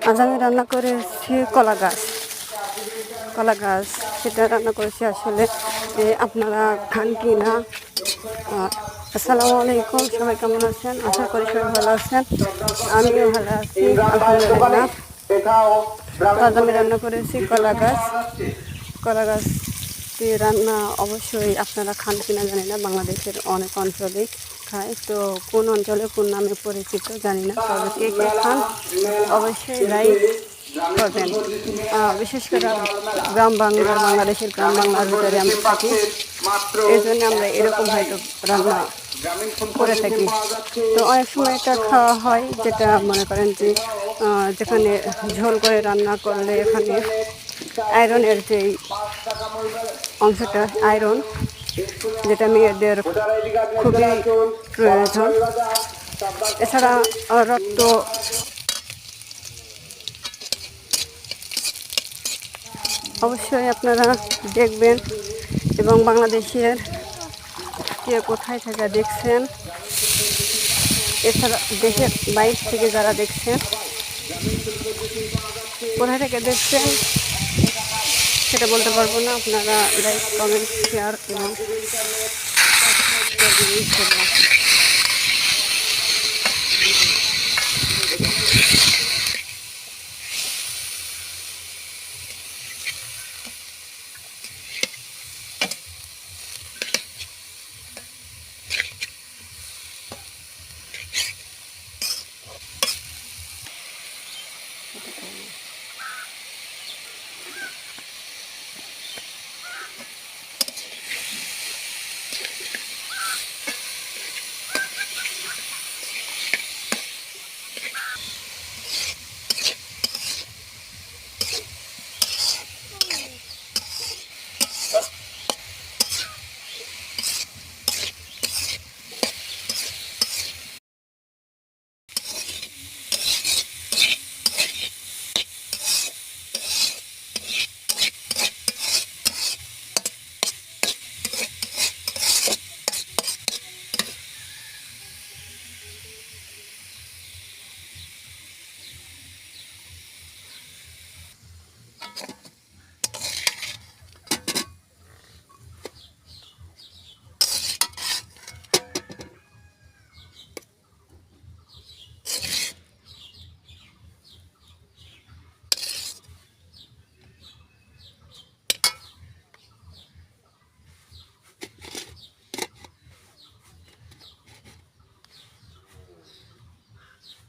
আজ আমি রান্না করেছি কলা গাছ সেটা রান্না করেছি। আসলে আপনারা খান কি না? আসসালামু আলাইকুম, সবাই কেমন আছেন? আশা করি সবাই ভালো আছেন, আমিও ভালো আছি আলহামদুলিল্লাহ। আজ আমি রান্না করেছি কলা গাছটি রান্না অবশ্যই আপনারা খান কিনা জানি না, বাংলাদেশের অনেক অঞ্চলেই খায়, তো কোন অঞ্চলে কোন নামে পরিচিত জানি না, তবে কে কে খান অবশ্যই লাইক করবেন। বিশেষ করে বাংলাদেশের গ্রাম বাংলার ভিতরে আমরা থাকি, এই জন্য আমরা এরকম হয়তো রান্না করে থাকি। তো অনেক সময় এটা খাওয়া হয়, যেটা মনে করেন যে যেখানে ঝোল করে রান্না করলে এখানে আয়রনের যেই অংশটা, আয়রন যেটা মেয়েদের খুবই প্রয়োজন। এছাড়া রক্ত অবশ্যই আপনারা দেখবেন, এবং বাংলাদেশের কে কোথায় থেকে দেখছেন, এছাড়া দেশের বাইরে থেকে যারা দেখছেন, কোথায় থেকে দেখছেন সেটা বলতে পারবো না। আপনারা লাইক, কমেন্ট, শেয়ার এবং